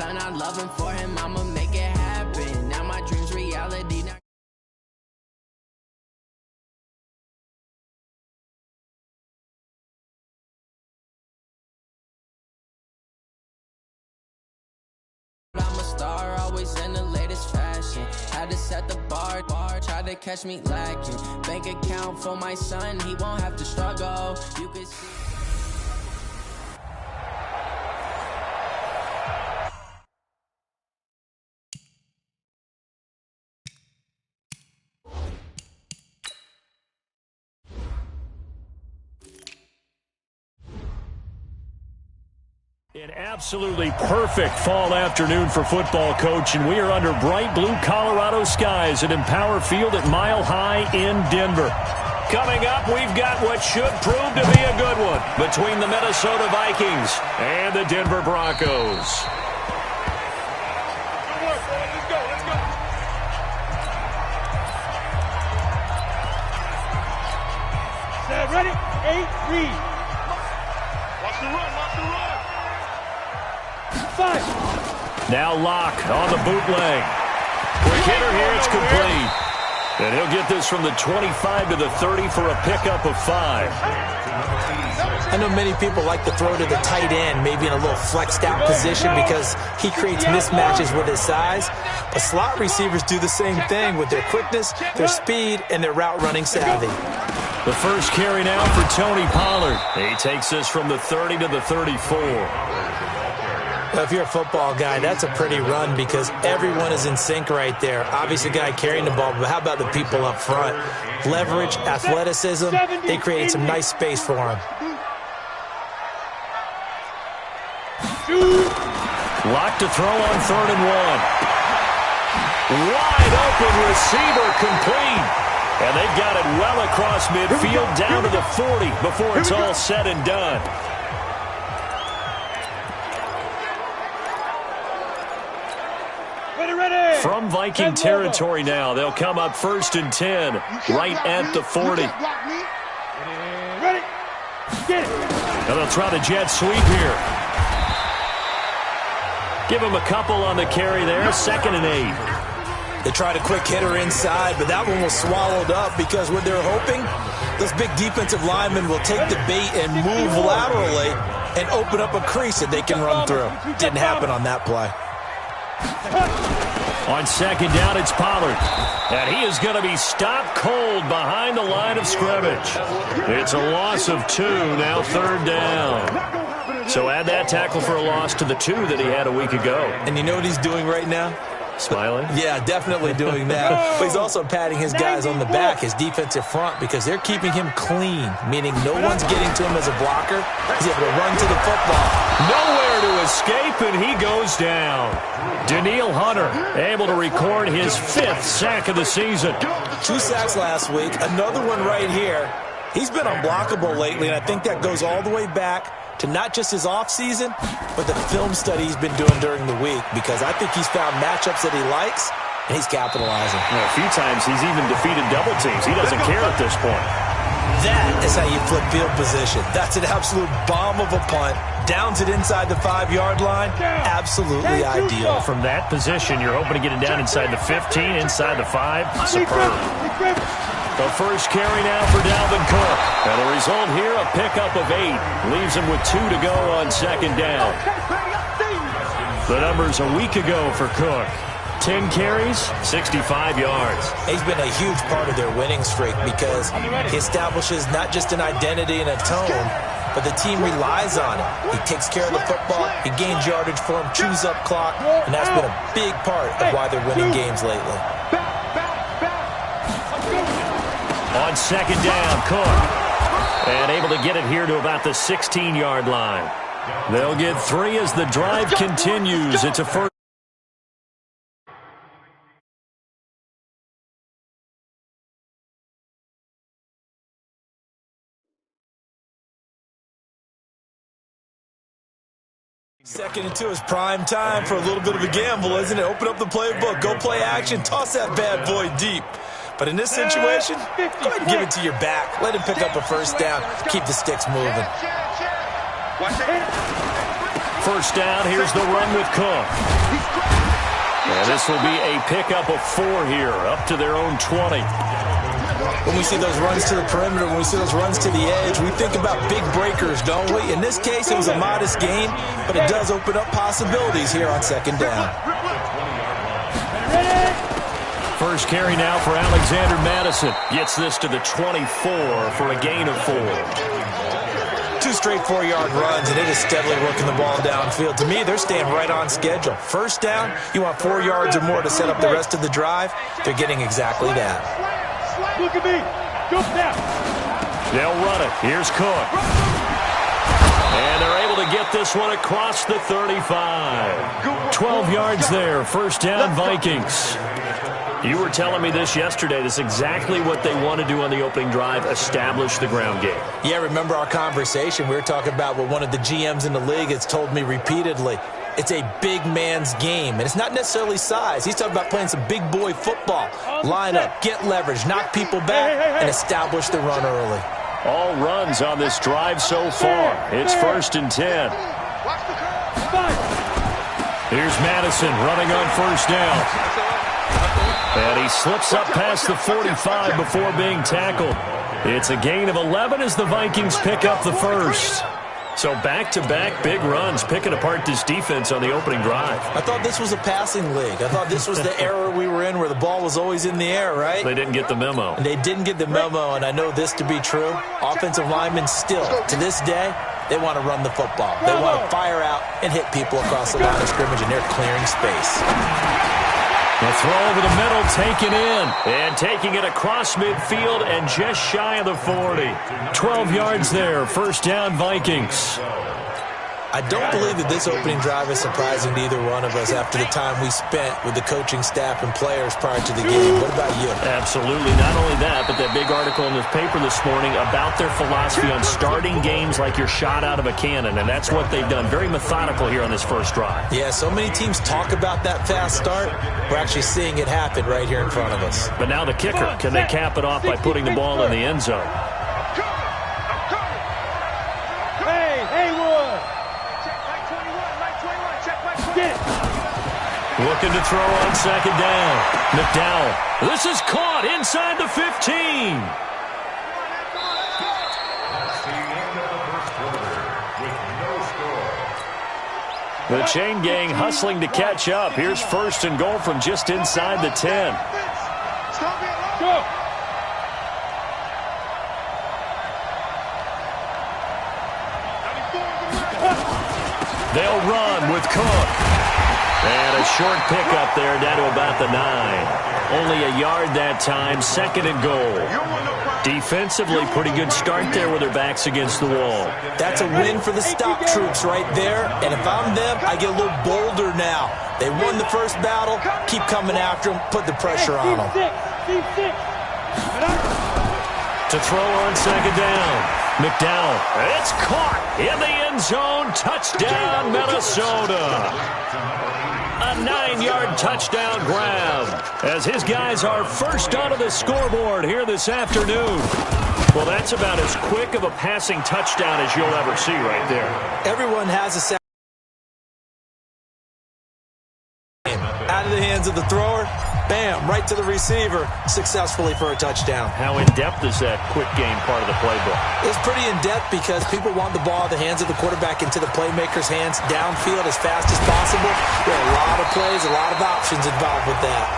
son, I love him for him, I'ma make it happen. Now my dream's reality. I'm a star, always in the latest fashion. Had to set the bar, try to catch me lacking. Bank account for my son, he won't have to struggle. You could see. An absolutely perfect fall afternoon for football, Coach, and we are under bright blue Colorado skies at Empower Field at Mile High in Denver. Coming up, we've got what should prove to be a good one between the Minnesota Vikings and the Denver Broncos. Ready? 8, read. Watch the run, watch the run. 5. Now Locke on the bootleg. Quick hitter here, it's complete. And he'll get this from the 25 to the 30 for a pickup of 5. I know many people like to throw to the tight end, maybe in a little flexed out position because he creates mismatches with his size. But slot receivers do the same thing with their quickness, their speed, and their route running savvy. The first carry now for Tony Pollard. He takes this from the 30 to the 34. Well, if you're a football guy, that's a pretty run because everyone is in sync right there. Obviously, the guy carrying the ball, but how about the people up front? Leverage, athleticism, they created some nice space for him. Locked to throw on 3rd and 1. Wide open receiver complete. And they've got it well across midfield down to the 40 before it's all said and done. From Viking territory now, they'll come up 1st and 10, right at the 40. Ready? Get it. And they'll try the jet sweep here. Give him a couple on the carry there, 2nd and 8. They tried a quick hitter inside, but that one was swallowed up because what they're hoping, those big defensive linemen will take the bait and move laterally and open up a crease that they can run through. Didn't happen on that play. On 2nd down, it's Pollard. And he is going to be stopped cold behind the line of scrimmage. It's a loss of 2, now 3rd down. So add that tackle for a loss to the 2 that he had a week ago. And you know what he's doing right now? Smiling? Yeah, definitely doing that. But he's also patting his guys on the back, his defensive front, because they're keeping him clean, meaning no one's getting to him as a blocker. He's able to run to the football. Nowhere to escape, and he goes down. Danielle Hunter able to record his 5th sack of the season. 2 sacks last week, another one right here. He's been unblockable lately, and I think that goes all the way back to not just his offseason, but the film study he's been doing during the week, because I think he's found matchups that he likes, and he's capitalizing. Well, a few times he's even defeated double teams. He doesn't care at this point. That is how you flip field position. That's an absolute bomb of a punt. Downs it inside the 5-yard line. Absolutely ideal. From that position, you're hoping to get it down inside the 15, inside the 5. Superb. The first carry now for Dalvin Cook. And the result here, a pickup of 8. Leaves him with 2 to go on 2nd down. The numbers a week ago for Cook. 10 carries, 65 yards. He's been a huge part of their winning streak because he establishes not just an identity and a tone, but the team relies on him. He takes care of the football, he gains yardage for him, chews up clock, and that's been a big part of why they're winning games lately. On 2nd down, Cook. And able to get it here to about the 16-yard line. They'll get 3 as the drive continues. It's a first. Second and 2 is prime time for a little bit of a gamble, isn't it? Open up the playbook, go play action, toss that bad boy deep. But in this situation, go ahead and give it to your back. Let him pick up a first down. Keep the sticks moving. First down, here's the run with Cook. And this will be a pickup of 4 here, up to their own 20. When we see those runs to the perimeter, when we see those runs to the edge, we think about big breakers, don't we? In this case, it was a modest gain, but it does open up possibilities here on second down. First carry now for Alexander Madison. Gets this to the 24 for a gain of 4. 2 straight 4-yard runs, and it is steadily working the ball downfield. To me, they're staying right on schedule. First down, you want 4 yards or more to set up the rest of the drive. They're getting exactly that. Look at me. Go now. They'll run it. Here's Cook. And they're able to get this one across the 35. 12 yards there. First down, Vikings. You were telling me this yesterday. This is exactly what they want to do on the opening drive, establish the ground game. Yeah, remember our conversation? We were talking about what one of the GMs in the league has told me repeatedly. It's a big man's game, and it's not necessarily size. He's talking about playing some big boy football. Line up, get leverage, knock people back, and establish the run early. All runs on this drive so far. It's first and 10. Here's Madison running on first down. And he slips up past the 45 before being tackled. It's a gain of 11 as the Vikings pick up the first. So back-to-back big runs, picking apart this defense on the opening drive. I thought this was a passing league. I thought this was the era we were in where the ball was always in the air, right? They didn't get the memo. And they didn't get the memo, and I know this to be true. Offensive linemen still, to this day, they want to run the football. They want to fire out and hit people across the line of scrimmage, and they're clearing space. The throw over the middle, taken in. And taking it across midfield and just shy of the 40. 12 yards there. First down, Vikings. I don't believe that this opening drive is surprising to either one of us after the time we spent with the coaching staff and players prior to the game. What about you? Absolutely. Not only that, but that big article in the paper this morning about their philosophy on starting games like you're shot out of a cannon, and that's what they've done. Very methodical here on this first drive. Yeah, so many teams talk about that fast start. We're actually seeing it happen right here in front of us. But now the kicker. Can they cap it off by putting the ball in the end zone? Looking to throw on second down. McDowell. This is caught inside the 15. The chain gang hustling to catch up. Here's first and goal from just inside the 10. Go. They'll run with Cook. And a short pickup there down to about the 9. Only a yard that time, second and goal. Defensively, pretty good start there with their backs against the wall. That's a win for the stop troops right there. And if I'm them, I get a little bolder now. They won the first battle. Keep coming after them. Put the pressure on them. To throw on second down. McDowell. It's caught in the end zone. Touchdown, Minnesota. A 9-yard touchdown grab as his guys are first onto the scoreboard here this afternoon. Well, that's about as quick of a passing touchdown as you'll ever see right there. Everyone has a sack. Out of the hands of the thrower. Bam, right to the receiver, successfully for a touchdown. How in-depth is that quick game part of the playbook? It's pretty in-depth because people want the ball in the hands of the quarterback into the playmaker's hands downfield as fast as possible. There are a lot of plays, a lot of options involved with that.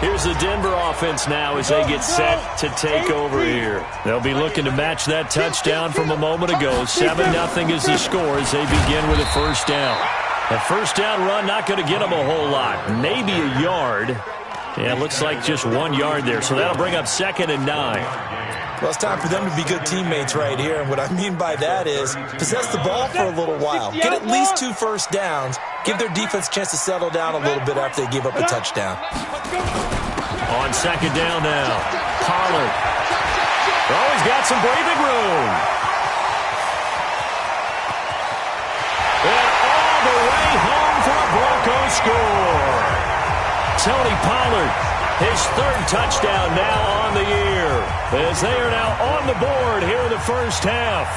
Here's the Denver offense now as they get set to take over here. They'll be looking to match that touchdown from a moment ago. 7-0 is the score as they begin with a first down. A first down run not going to get them a whole lot. Maybe a yard. Yeah, it looks like just 1 yard there. So that'll bring up second and 9. Well, it's time for them to be good teammates right here. And what I mean by that is possess the ball for a little while. Get at least 2 first downs. Give their defense a chance to settle down a little bit after they give up a touchdown. On second down now, Pollard. Oh, he's got some breathing room. And all the way home for a Bronco score. Tony Pollard His third touchdown now on the year, as they are now on the board here in the first half.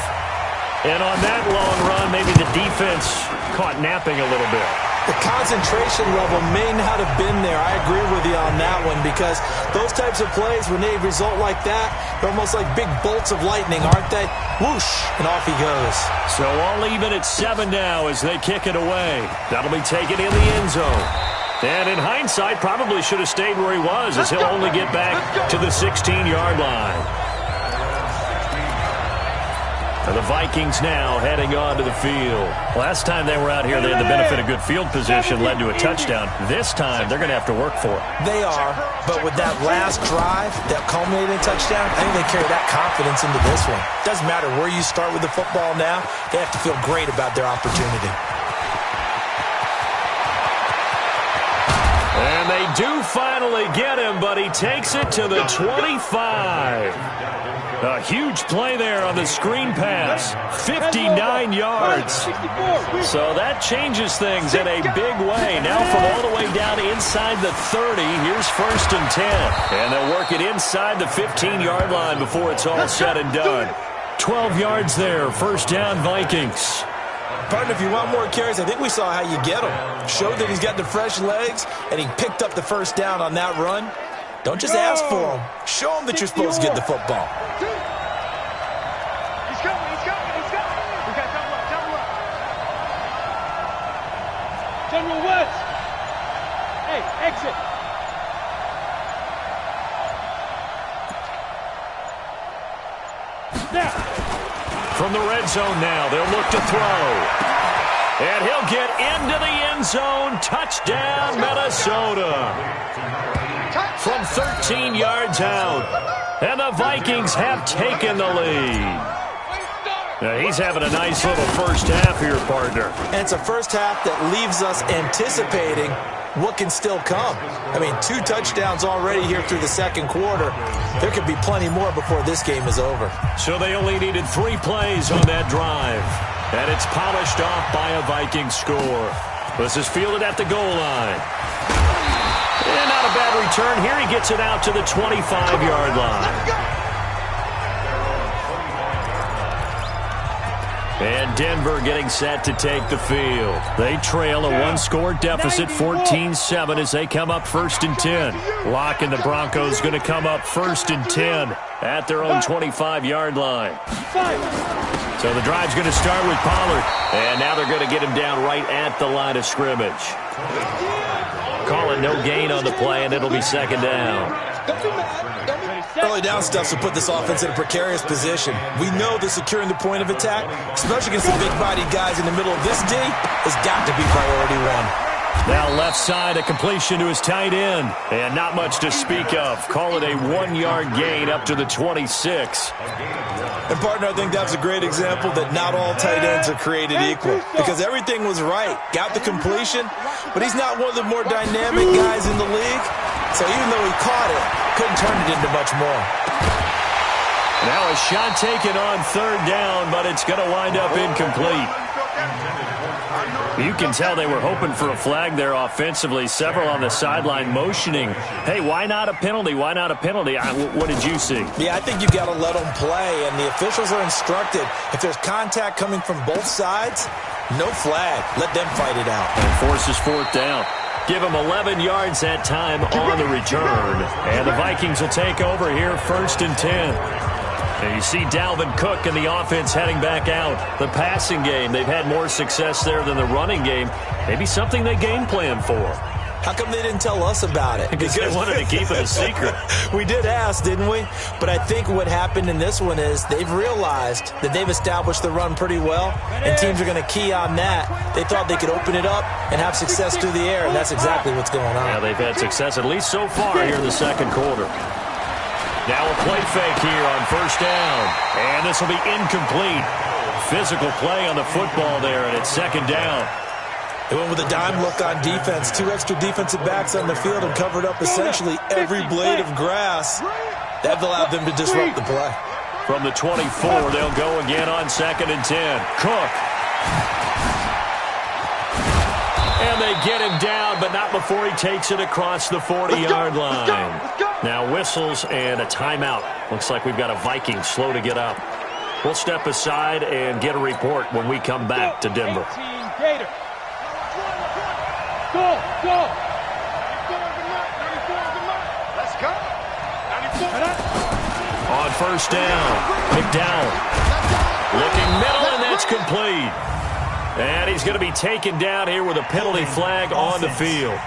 And on that long run, maybe the defense caught napping a little bit. The concentration level may not have been there. I agree with you on that one, because those types of plays, when they result like that, they're almost like big bolts of lightning, aren't they? Whoosh, and off he goes. So all even at 7 now as they kick it away. That'll be taken in the end zone. And in hindsight, probably should have stayed where he was, as he'll only get back to the 16-yard line. The Vikings now heading onto the field. Last time they were out here, they had the benefit of good field position, led to a touchdown. This time, they're going to have to work for it. They are, but with that last drive, that culminating touchdown, I think they carry that confidence into this one. Doesn't matter where you start with the football now, they have to feel great about their opportunity. And they do finally get him, but he takes it to the 25. A huge play there on the screen pass. 59 yards. So that changes things in a big way. Now from all the way down inside the 30, here's 1st and 10. And they'll work it inside the 15-yard line before it's all said and done. 12 yards there, first down Vikings. Partner, if you want more carries, I think we saw how you get him. Showed that he's got the fresh legs, and he picked up the first down on that run. Don't just ask for him. Show him that you're supposed to get the football. He's coming, he's coming, he's coming. We got double up, double up. General West. Hey, exit. Now. From the red zone now, they'll look to throw. And he'll get into the end zone. Touchdown, Minnesota. From 13 yards out. And the Vikings have taken the lead. Now, he's having a nice little first half here, partner. And it's a first half that leaves us anticipating what can still come. I mean, 2 touchdowns already here through the second quarter. There could be plenty more before this game is over. So they only needed 3 plays on that drive. And it's polished off by a Viking score. This is fielded at the goal line. And not a bad return here. He gets it out to the 25-yard line. And Denver getting set to take the field. They trail a 1-score deficit, 14-7, as they come up 1st and 10. Locke and the Broncos going to come up 1st and 10 at their own 25-yard line. So the drive's going to start with Pollard. And now they're going to get him down right at the line of scrimmage. Calling no gain on the play, and it'll be 2nd down. Early down stuff will put this offense in a precarious position. We know that securing the point of attack, especially against the big-bodied guys in the middle of this D, has got to be priority 1. Now left side, a completion to his tight end. And not much to speak of. Call it a 1-yard gain up to the 26. And, partner, I think that's a great example that not all tight ends are created equal. Because everything was right. Got the completion, but he's not one of the more dynamic guys in the league. So even though he caught it, couldn't turn it into much more. Now a shot taken on 3rd down, but it's going to wind up incomplete. You can tell they were hoping for a flag there offensively. Several on the sideline motioning, hey, why not a penalty? Why not a penalty? What did you see? Yeah, I think you've got to let them play, and the officials are instructed. If there's contact coming from both sides, no flag. Let them fight it out. And forces 4th down. Give them 11 yards that time on the return. And the Vikings will take over here 1st and 10. And you see Dalvin Cook and the offense heading back out. The passing game, they've had more success there than the running game. Maybe something they game plan for. How come they didn't tell us about it? Because they wanted to keep it a secret. We did ask, didn't we? But I think what happened in this one is they've realized that they've established the run pretty well, and teams are going to key on that. They thought they could open it up and have success through the air, and that's exactly what's going on. Yeah, they've had success at least so far here in the second quarter. Now a play fake here on 1st down. And this will be incomplete. Physical play on the football there, and it's 2nd down. They went with a dime look on defense. 2 extra defensive backs on the field and covered up essentially every blade of grass. That allowed them to disrupt the play. From the 24, they'll go again on 2nd and 10. Cook. And they get him down, but not before he takes it across the 40-yard line. Now whistles and a timeout. Looks like we've got a Viking slow to get up. We'll step aside and get a report when we come back to Denver. Go! Let's go! On first down, McDowell looking middle, and that's complete. And he's going to be taken down here with a penalty flag on the field.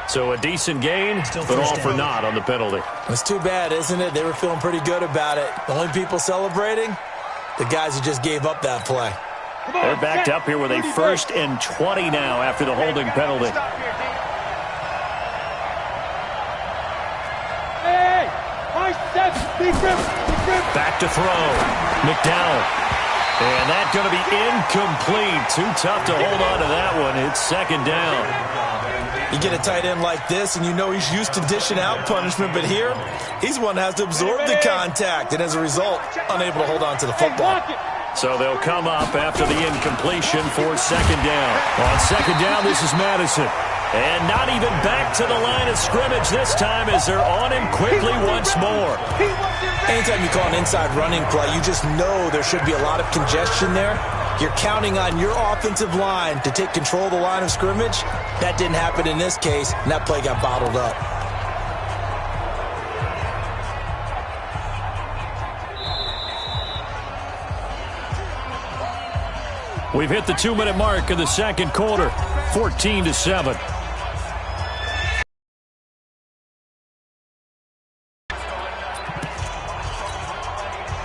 So a decent gain, but all for naught on the penalty. It's too bad, isn't it? They were feeling pretty good about it. The only people celebrating, the guys who just gave up that play. They're backed up here with a 1st and 20 now after the holding penalty. Back to throw. McDowell. And that's going to be incomplete. Too tough to hold on to that one. It's 2nd down. You get a tight end like this, and you know he's used to dishing out punishment, but here, he's one that has to absorb the contact, and as a result, unable to hold on to the football. So they'll come up after the incompletion for 2nd down. On 2nd down, this is Madison. And not even back to the line of scrimmage this time as they're on him quickly once more. Anytime you call an inside running play, you just know there should be a lot of congestion there. You're counting on your offensive line to take control of the line of scrimmage. That didn't happen in this case, and that play got bottled up. We've hit the 2-minute mark of the 2nd quarter, 14-7.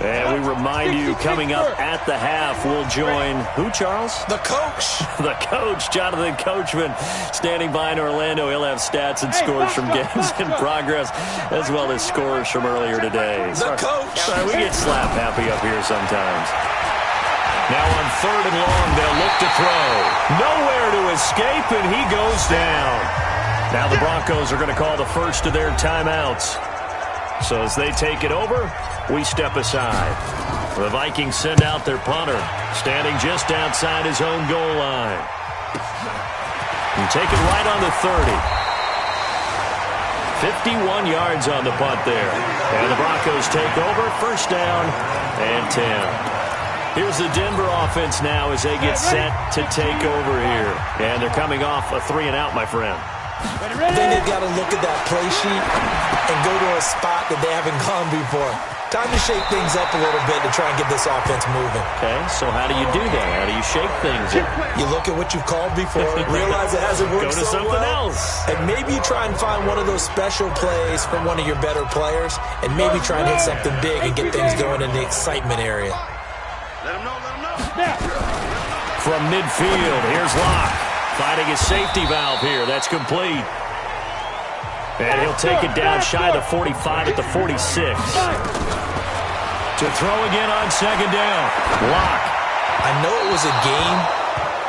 And we remind you, coming up at the half, we'll join who, Charles? The coach. The coach, Jonathan Coachman, standing by in Orlando. He'll have stats and scores from games in progress, as well as scores from earlier today. The coach. Sorry, we get slap happy up here sometimes. Now on 3rd and long, they'll look to throw. Nowhere to escape, and he goes down. Now the Broncos are going to call the first of their timeouts. So as they take it over, we step aside. The Vikings send out their punter, standing just outside his own goal line. And take it right on the 30. 51 yards on the punt there. And the Broncos take over, 1st down and 10. Here's the Denver offense now as they get set to take over here. And they're coming off a 3-and-out, my friend. I think they've got to look at that play sheet and go to a spot that they haven't gone before. Time to shake things up a little bit to try and get this offense moving. Okay, so how do you do that? How do you shake things up? You look at what you've called before, realize it hasn't worked so well. Go to something else. And maybe you try and find one of those special plays from one of your better players, and maybe try and hit something big and get things going in the excitement area. Let him know. From midfield, here's Locke. Finding his safety valve here. That's complete. And he'll take it down shy of the 45 at the 46. To throw again on 2nd down. Locke. I know it was a game,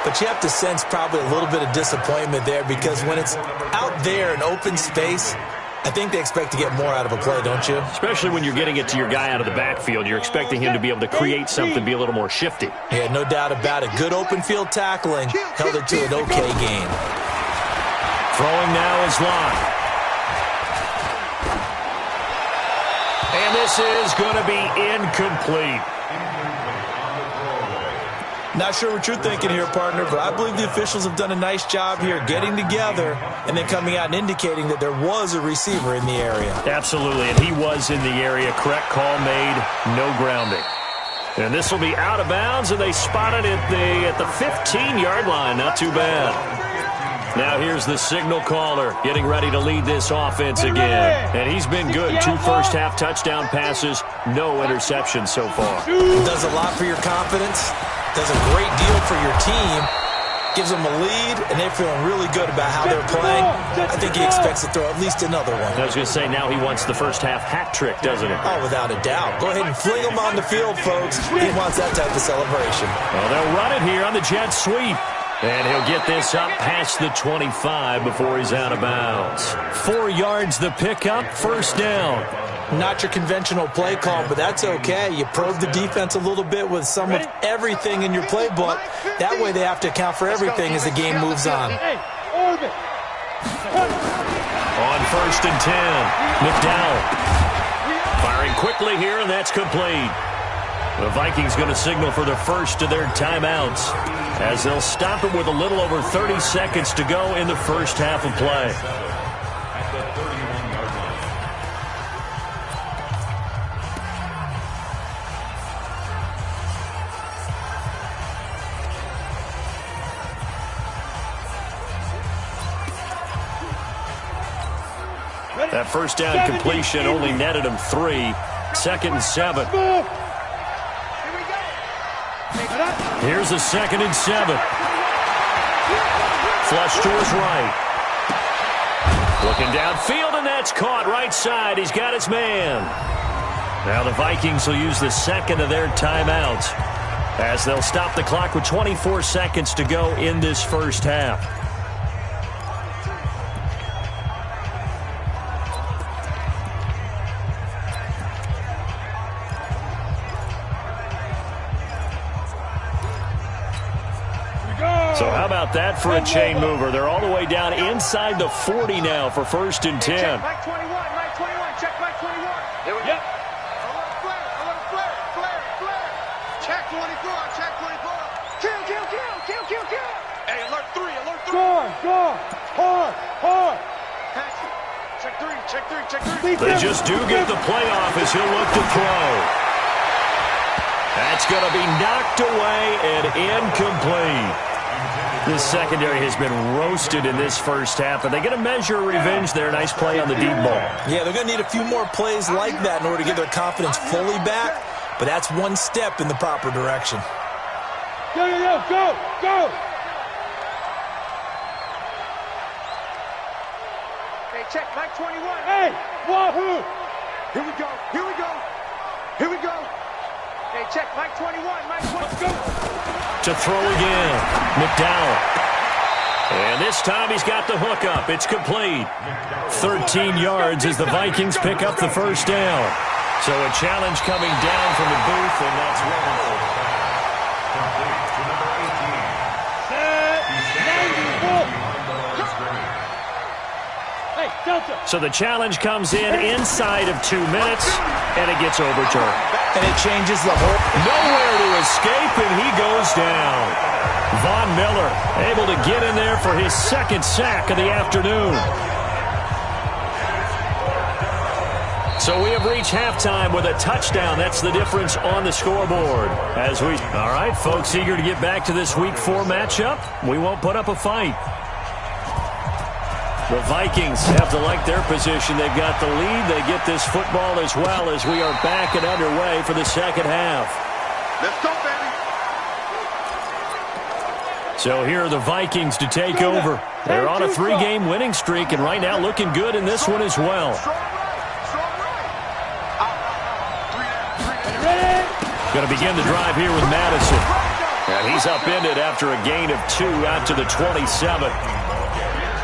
but you have to sense probably a little bit of disappointment there because when it's out there in open space, I think they expect to get more out of a play, don't you? Especially when you're getting it to your guy out of the backfield. You're expecting him to be able to create something, be a little more shifty. Yeah, no doubt about it. Good open field tackling. Held it to an okay gain. Throwing now is Locke. And this is going to be incomplete. Not sure what you're thinking here, partner, but I believe the officials have done a nice job here getting together and then coming out and indicating that there was a receiver in the area. Absolutely, and he was in the area. Correct call made, no grounding. And this will be out of bounds, and they spotted it at the 15-yard line. Not too bad. Now here's the signal caller getting ready to lead this offense again. And he's been good. 2 first-half touchdown passes, no interceptions so far. Does a lot for your confidence. Does a great deal for your team. Gives them a lead, and they're feeling really good about how they're playing. I think he expects to throw at least another one. I was going to say, now he wants the first-half hat trick, doesn't he? Oh, without a doubt. Go ahead and fling him on the field, folks. He wants that type of celebration. Well, they'll run it here on the jet sweep. And he'll get this up past the 25 before he's out of bounds. 4 yards the pickup, 1st down. Not your conventional play call, but that's okay. You probe the defense a little bit with some of everything in your playbook. That way they have to account for everything as the game moves on. On 1st and 10, McDowell firing quickly here, and that's complete. The Vikings going to signal for the first of their timeouts as they'll stop it with a little over 30 seconds to go in the first half of play. That first down completion only netted him 3. 2nd and 7. Here's a 2nd and 7. Flush to his right. Looking downfield, and that's caught right side. He's got his man. Now the Vikings will use the second of their timeouts as they'll stop the clock with 24 seconds to go in this first half. So how about that for a chain mover? They're all the way down inside the 40 now for 1st and 10. Check Mike 21, Mike 21, check Mike 21. Here we go. I want a flare. Check 24, check 24. Kill. Hey, alert 3. Go. Hard. Pass it. Check 3. They just do get the playoff as he'll look to throw. That's going to be knocked away and incomplete. This secondary has been roasted in this first half, and they're going to measure revenge there. Nice play on the deep ball. Yeah, they're going to need a few more plays like that in order to get their confidence fully back, but that's one step in the proper direction. Go. Hey, check Mike 21. Hey, wahoo! Here we go. Hey, check Mike 21, Mike 21. Go. To throw again, McDowell. And this time he's got the hook up. It's complete. 13 yards as the Vikings pick up the first down. So a challenge coming down from the booth, and that's Reboot. So the challenge comes in inside of 2 minutes, and it gets overturned. And it changes the whole... Nowhere to escape, and he goes down. Von Miller able to get in there for his 2nd sack of the afternoon. So we have reached halftime with a touchdown. That's the difference on the scoreboard. All right, folks, eager to get back to this Week 4 matchup. We won't put up a fight. The Vikings have to like their position. They've got the lead. They get this football as well as we are back and underway for the second half. Let's go, baby. So here are the Vikings to take over. They're on a 3-game winning streak, and right now looking good in this one as well. Going to begin the drive here with Madison. And he's upended after a gain of 2 out to the 27.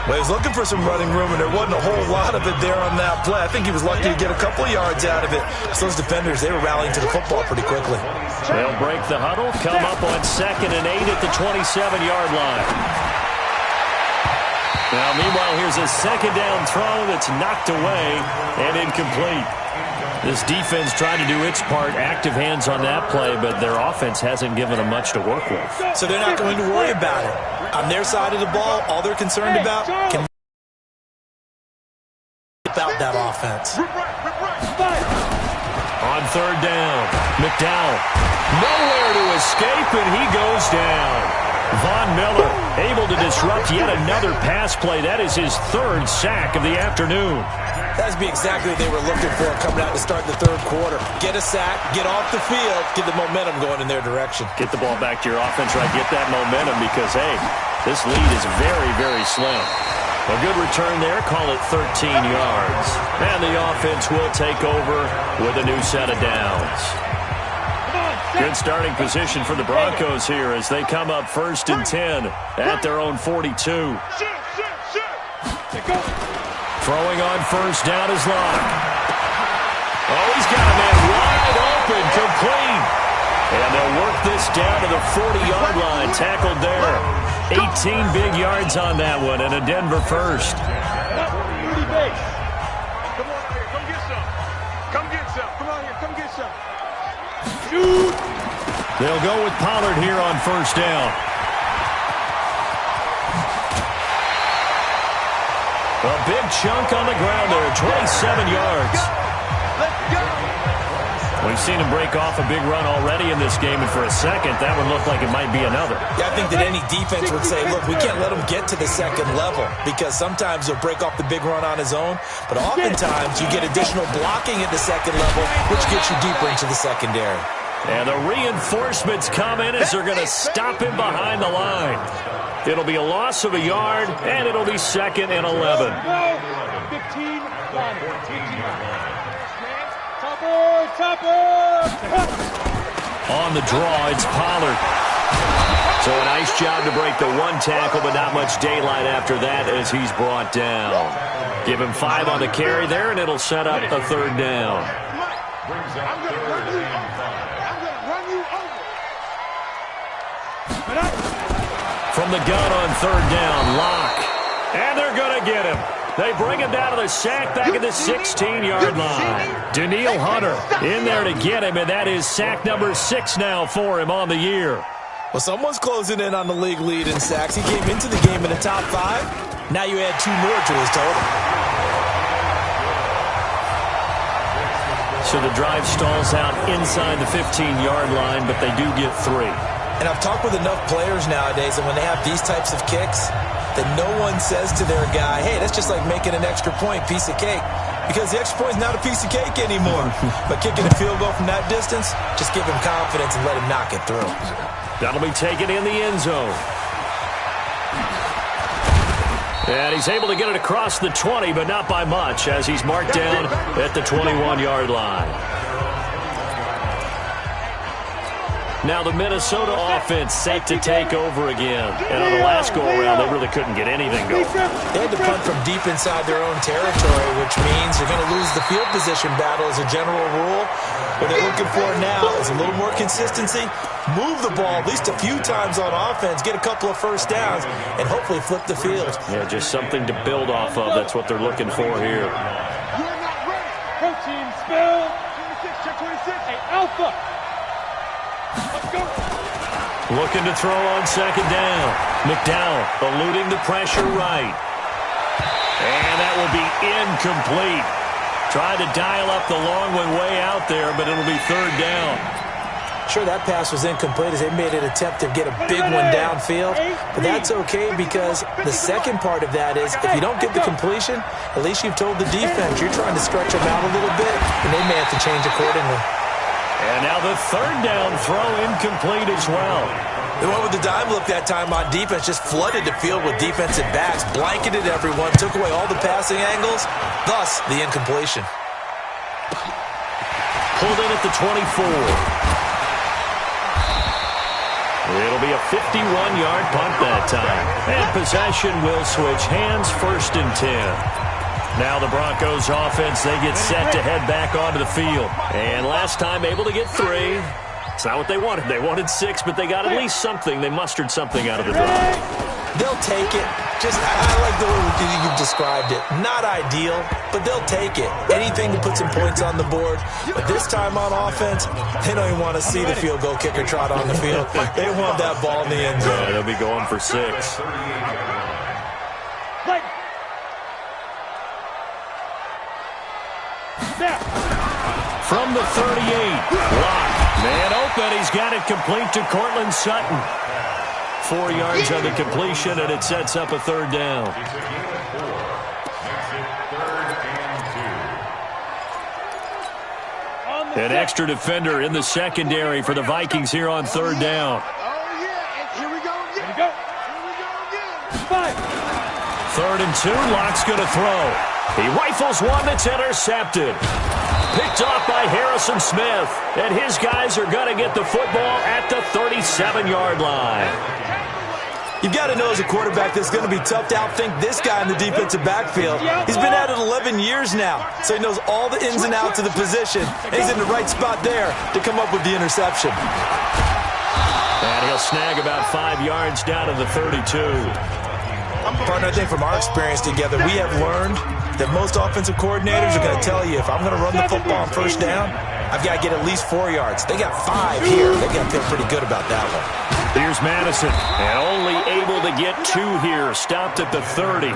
Well, he was looking for some running room, and there wasn't a whole lot of it there on that play. I think he was lucky to get a couple of yards out of it. So those defenders, they were rallying to the football pretty quickly. They'll break the huddle, come up on 2nd and 8 at the 27-yard line. Now, meanwhile, here's a 2nd down throw that's knocked away and incomplete. This defense trying to do its part, active hands on that play, but their offense hasn't given them much to work with. So they're not going to worry about it. On their side of the ball, all they're concerned about can out that offense. On 3rd down, McDowell. Nowhere to escape, and he goes down. Von Miller able to disrupt yet another pass play. That is his 3rd sack of the afternoon. That's exactly what they were looking for coming out to start the 3rd quarter. Get a sack, get off the field, get the momentum going in their direction. Get the ball back to your offense, right? Get that momentum because, hey, this lead is very, very slim. A good return there, call it 13 yards. And the offense will take over with a new set of downs. Good starting position for the Broncos here as they come up 1st and 10 at their own 42. Throwing on 1st down is Locke. Oh, he's got a man wide open, complete. And they'll work this down to the 40-yard line, tackled there. 18 big yards on that one, and a Denver first. Come on out here, come get some. Come get some. Come on here, come get some. Shoot! They'll go with Pollard here on first down. A big chunk on the ground there, 27 yards. Let's go! We've seen him break off a big run already in this game, and for a second, that one looked like it might be another. Yeah, I think that any defense would say, look, we can't let him get to the second level because sometimes he'll break off the big run on his own, but oftentimes you get additional blocking at the second level, which gets you deeper into the secondary. And the reinforcements come in as they're going to stop him behind the line. It'll be a loss of a yard, and it'll be 2nd and 11. 15, On the draw, it's Pollard. So a nice job to break the one tackle, but not much daylight after that as he's brought down. Give him 5 on the carry there, and it'll set up a 3rd down. I'm going to run you over. I'm going to run you over. From the gun on 3rd down, Locke. And they're going to get him. They bring him down to the sack back at the 16-yard line. Danielle Hunter in there to get him, and that is sack number 6 now for him on the year. Well, someone's closing in on the league lead in sacks. He came into the game in the top 5. Now you add 2 more to his total. So the drive stalls out inside the 15-yard line, but they do get 3. And I've talked with enough players nowadays, and when they have these types of kicks, that no one says to their guy, hey, that's just like making an extra point, piece of cake. Because the extra point is not a piece of cake anymore. But kicking a field goal from that distance, just give him confidence and let him knock it through. That'll be taken in the end zone. And he's able to get it across the 20, but not by much, as he's marked down at the 21-yard line. Now the Minnesota offense set to take over again. And on the last go-around, they really couldn't get anything going. They had to punt from deep inside their own territory, which means you're going to lose the field position battle as a general rule. What they're looking for now is a little more consistency, move the ball at least a few times on offense, get a couple of first downs, and hopefully flip the field. Yeah, just something to build off of. That's what they're looking for here. You're not ready. Protein spill. 26, check 26. Hey, Alpha. Let's go. Looking to throw on 2nd down. McDowell eluding the pressure right. And that will be incomplete. Tried to dial up the long one way out there, but it'll be 3rd down. Sure, that pass was incomplete as they made an attempt to get a big one downfield, but that's okay because the second part of that is if you don't get the completion, at least you've told the defense you're trying to stretch them out a little bit, and they may have to change accordingly. And now the 3rd down throw incomplete as well. They went with the dime look that time on defense, just flooded the field with defensive backs, blanketed everyone, took away all the passing angles, thus the incompletion. Pulled in at the 24. It'll be a 51-yard punt that time. And possession will switch hands, 1st and 10. Now the Broncos offense, they get set to head back onto the field. And last time able to get 3. It's not what they wanted. They wanted 6, but they got at least something. They mustered something out of the drive. They'll take it. Just, I like the way you've described it. Not ideal, but they'll take it. Anything to put some points on the board. But this time on offense, they don't even want to see the field goal kicker trot on the field. They want that ball in the end zone. Yeah, they'll be going for 6. From the 38, Locke. Man open, he's got it complete to Cortland Sutton. 4 yards on the completion, and it sets up a 3rd down. An extra defender in the secondary for the Vikings here on 3rd down. Oh, yeah, and here we go again. Here we go again. 3rd and 2, Locke's going to throw. He rifles one that's intercepted. Picked off by Harrison Smith. And his guys are going to get the football at the 37-yard line. You've got to know as a quarterback that it's going to be tough to outthink this guy in the defensive backfield. He's been at it 11 years now, so he knows all the ins and outs of the position, and he's in the right spot there to come up with the interception. And he'll snag about 5 yards down to the 32. Partner, I think from our experience together, we have learned that most offensive coordinators are going to tell you, if I'm going to run the football on first down, I've got to get at least 4 yards. They got 5 here. They got to feel pretty good about that one. Here's Madison, and only able to get 2 here, stopped at the 30.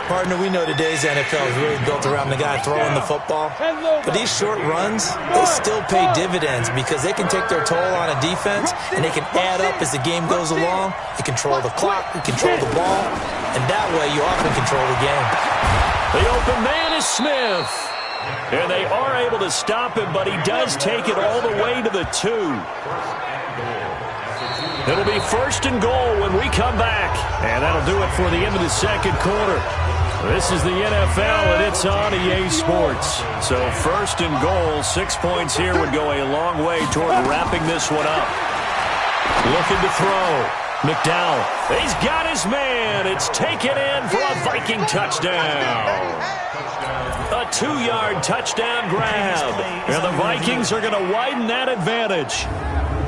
Partner, we know today's NFL is really built around the guy throwing the football. But these short runs, they still pay dividends because they can take their toll on a defense, and they can add up as the game goes along. They control the clock, they control the ball, and that way you often control the game. The open man is Smith. And they are able to stop him, but he does take it all the way to the 2. It'll be 1st and goal when we come back. And that'll do it for the end of the second quarter. This is the NFL, and it's on EA Sports. So 1st and goal, 6 points here would go a long way toward wrapping this one up. Looking to throw. McDowell. He's got his man. It's taken in for a Viking touchdown. A 2-yard touchdown grab. And the Vikings are going to widen that advantage.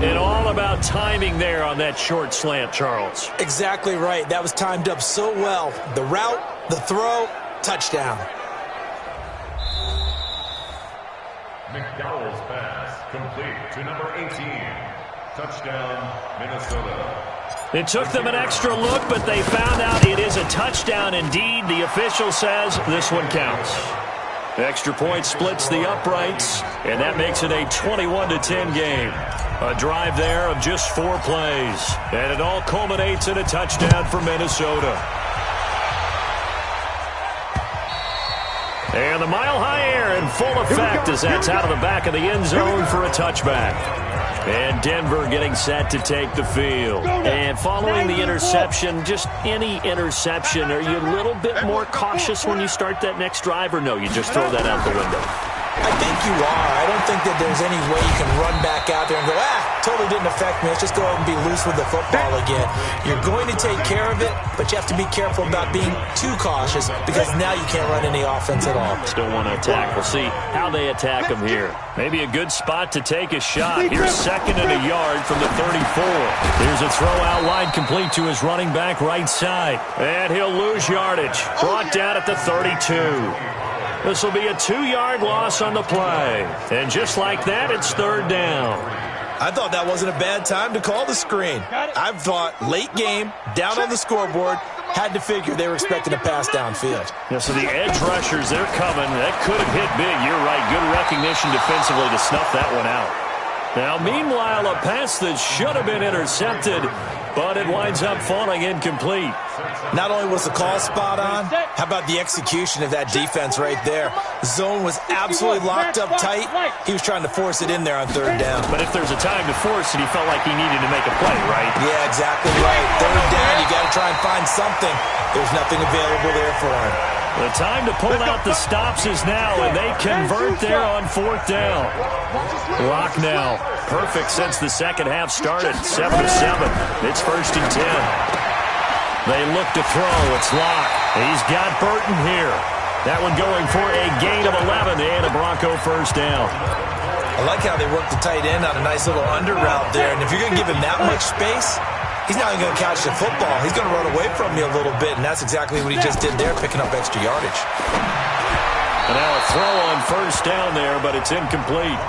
And all about timing there on that short slant, Charles. Exactly right. That was timed up so well. The route, the throw, touchdown. McDowell's pass complete to number 18. Touchdown, Minnesota. It took them an extra look, but they found out it is a touchdown indeed. The official says this one counts. The extra point splits the uprights, and that makes it a 21-10 game. A drive there of just 4 plays, and it all culminates in a touchdown for Minnesota. And the mile-high air in full effect as that's out of the back of the end zone for a touchback. And Denver getting set to take the field. And following the interception, just any interception, are you a little bit more cautious when you start that next drive, or no, you just throw that out the window? I think you are. I don't think that there's any way you can run back out there and go, totally didn't affect me. Let's just go out and be loose with the football again. You're going to take care of it, but you have to be careful about being too cautious because now you can't run any offense at all. Still want to attack. We'll see how they attack them here. Maybe a good spot to take a shot. Here's 2nd and a yard from the 34. Here's a throw out wide complete to his running back right side. And he'll lose yardage. Brought down at the 32. This will be a 2-yard loss on the play. And just like that, it's 3rd down. I thought that wasn't a bad time to call the screen. I thought late game, down on the scoreboard, had to figure they were expecting a pass downfield. Yeah, so the edge rushers, they're coming. That could have hit big. You're right. Good recognition defensively to snuff that one out. Now, meanwhile, a pass that should have been intercepted, but it winds up falling incomplete. Not only was the call spot on, how about the execution of that defense right there? Zone was absolutely locked up tight. He was trying to force it in there on 3rd down. But if there's a time to force it, he felt like he needed to make a play, right? Yeah, exactly right. 3rd down, you got to try and find something. There's nothing available there for him. The time to pull out the stops is now, and they convert there on 4th down. Lock now. Perfect since the second half started. 7-7. It's 1st and 10. They look to throw. It's Locke. He's got Burton here. That one going for a gain of 11 and a Bronco 1st down. I like how they work the tight end on a nice little under route there. And if you're going to give him that much space, he's not even going to catch the football. He's going to run away from you a little bit, and that's exactly what he just did there, picking up extra yardage. And now a throw on 1st down there, but it's incomplete.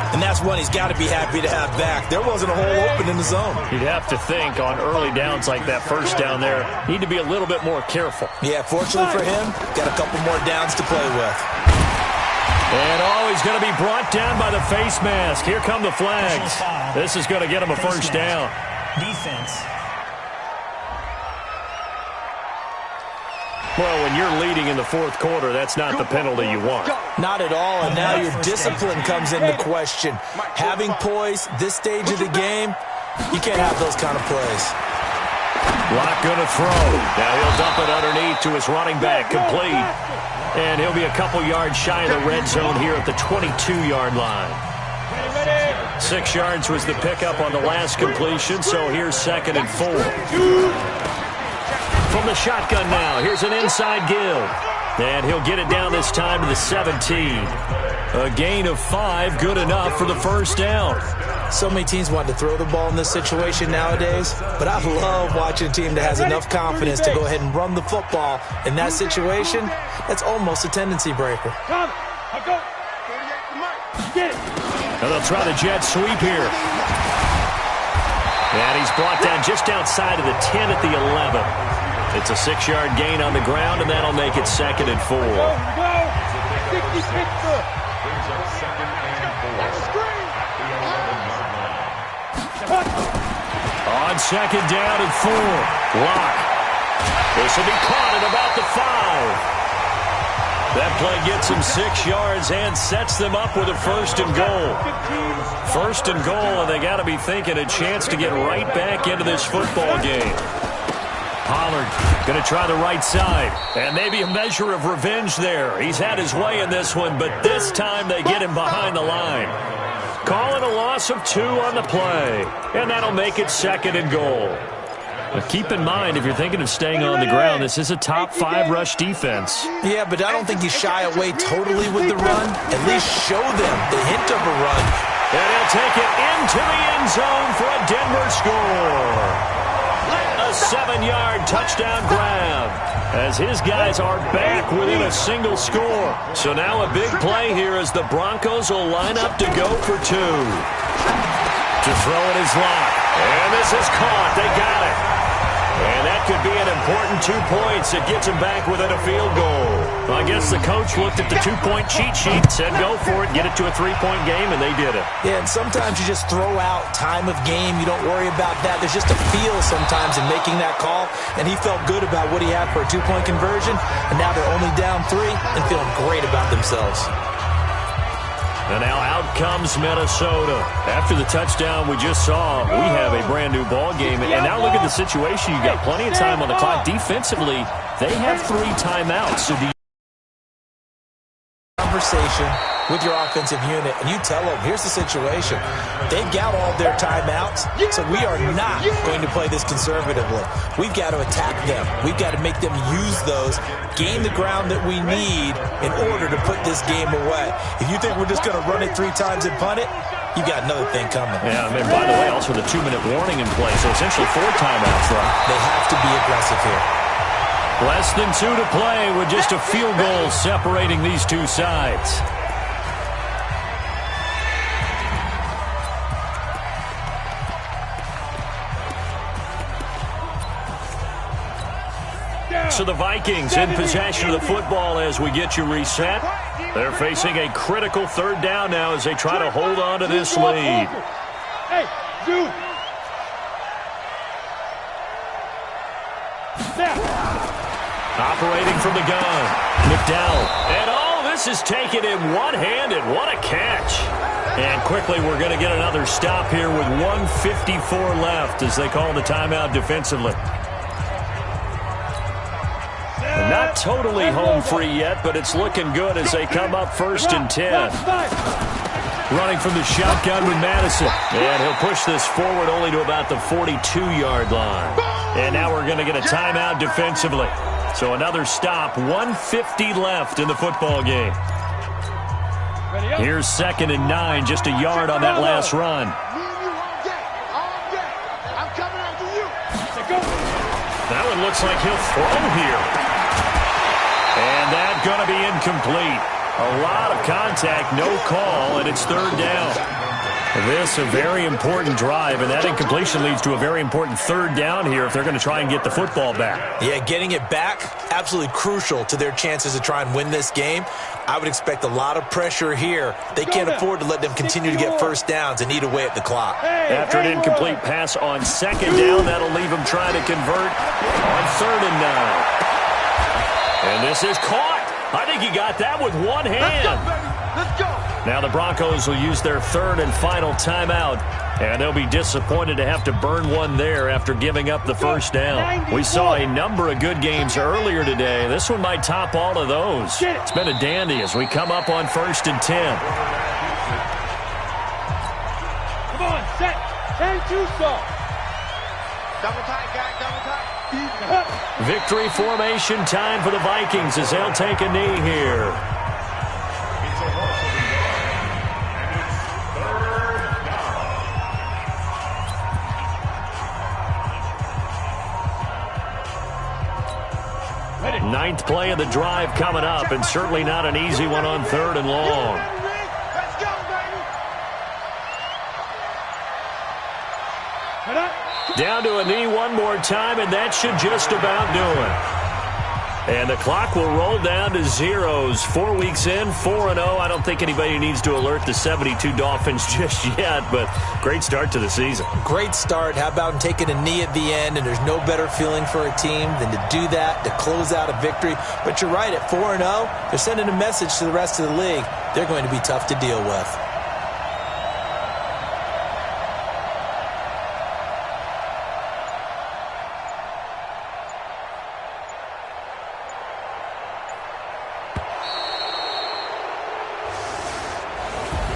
And that's one he's got to be happy to have back. There wasn't a hole open in the zone. You'd have to think on early downs like that 1st down there, need to be a little bit more careful. Yeah, fortunately for him, got a couple more downs to play with. And he's going to be brought down by the face mask. Here come the flags. This is going to get him a 1st down. Defense. Well, when you're leading in the 4th quarter, that's not the penalty you want. Not at all, and now your discipline comes into question. Having poise this stage of the game, you can't have those kind of plays. Locke going to throw. Now he'll dump it underneath to his running back, complete. And he'll be a couple yards shy of the red zone here at the 22-yard line. Ready. 6 yards was the pickup on the last completion, so here's 2nd and 4. From the shotgun now, here's an inside give. And he'll get it down this time to the 17. A gain of 5, good enough for the first down. So many teams want to throw the ball in this situation nowadays, but I love watching a team that has enough confidence to go ahead and run the football. In that situation, that's almost a tendency breaker. And they'll try the jet sweep here. And he's brought down just outside of the 10 at the 11. It's a 6-yard gain on the ground, and that'll make it 2nd and 4. On 2nd down and 4. Lock. This will be caught at about the 5. That play gets him 6 yards and sets them up with a 1st and goal. 1st and goal, and they got to be thinking a chance to get right back into this football game. Pollard going to try the right side, and maybe a measure of revenge there. He's had his way in this one, but this time they get him behind the line. Calling a loss of 2 on the play, and that'll make it 2nd and goal. But keep in mind, if you're thinking of staying on the ground, this is a top 5 rush defense. Yeah, but I don't think you shy away totally with the run. At least show them the hint of a run. And he'll take it into the end zone for a Denver score. A 7-yard touchdown grab as his guys are back within a single score. So now a big play here as the Broncos will line up to go for 2. To throw it is Lock. And this is caught. They got it. And that could be an important 2 points. It gets him back within a field goal. Well, I guess the coach looked at the 2-point cheat sheet, said go for it, get it to a 3-point game, and they did it. Yeah, and sometimes you just throw out time of game. You don't worry about that. There's just a feel sometimes in making that call, and he felt good about what he had for a 2-point conversion, and now they're only down 3 and feeling great about themselves. And now out comes Minnesota. After the touchdown we just saw, we have a brand-new ball game. And now look at the situation. You've got plenty of time on the clock. Defensively, they have 3 timeouts. So conversation with your offensive unit, and you tell them, here's the situation. They've got all their timeouts, so we are not going to play this conservatively. We've got to attack them. We've got to make them use those, gain the ground that we need in order to put this game away. If you think we're just going to run it 3 times and punt it, you got another thing coming. Yeah, I mean, by the way, also the 2-minute warning in play, so essentially 4 timeouts, right? They have to be aggressive here. Less than 2 to play with just a field goal separating these 2 sides. So the Vikings in possession of the football as we get you reset. They're facing a critical 3rd down now as they try to hold on to this lead. Hey, dude. Operating from the gun, McDowell. And this is taken in one-handed. What a catch. And quickly we're going to get another stop here with 1:54 left as they call the timeout defensively. Not totally home free yet, but it's looking good as they come up 1st and 10. Running from the shotgun with Madison. And he'll push this forward only to about the 42-yard line. And now we're going to get a timeout defensively. So another stop, 1:50 left in the football game. Here's 2nd and 9, just a yard on that last run. That one looks like he'll throw here. And that's going to be incomplete. A lot of contact, no call, and it's 3rd down. This a very important drive, and that incompletion leads to a very important 3rd down here if they're going to try and get the football back. Yeah, getting it back, absolutely crucial to their chances to try and win this game. I would expect a lot of pressure here. They can't afford to let them continue to get 1st downs and eat away at the clock. After an incomplete pass on 2nd down, that'll leave them trying to convert on 3rd and 9. And this is caught. I think he got that with one hand. Let's go. Now the Broncos will use their 3rd and final timeout, and they'll be disappointed to have to burn one there after giving up the 1st down. We saw a number of good games earlier today. This one might top all of those. It's been a dandy as we come up on 1st and 10. And you saw. Double tight, guy, double tight. Victory formation time for the Vikings as they'll take a knee here. It's a loss of the yard, and it's third down. Ninth play of the drive coming up, and certainly not an easy one on 3rd and long. Let's go, baby. Down to a knee one more time, and that should just about do it. And the clock will roll down to zeros. 4 weeks in, 4-0. I don't think anybody needs to alert the 72 Dolphins just yet, but great start to the season. Great start. How about taking a knee at the end? And there's no better feeling for a team than to do that, to close out a victory. But you're right, at 4-0, they're sending a message to the rest of the league. They're going to be tough to deal with.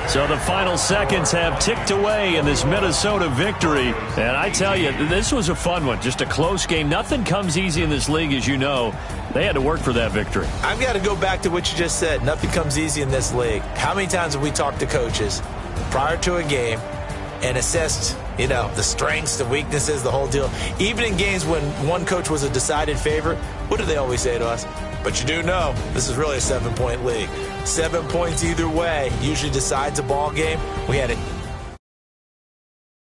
So the final seconds have ticked away in this Minnesota victory. And I tell you, this was a fun one. Just a close game. Nothing comes easy in this league, as you know. They had to work for that victory. I've got to go back to what you just said. Nothing comes easy in this league. How many times have we talked to coaches prior to a game and assessed, the strengths, the weaknesses, the whole deal? Even in games when one coach was a decided favorite, what do they always say to us? But you do know this is really a 7-point league. 7 points either way usually decides a ball game. We had a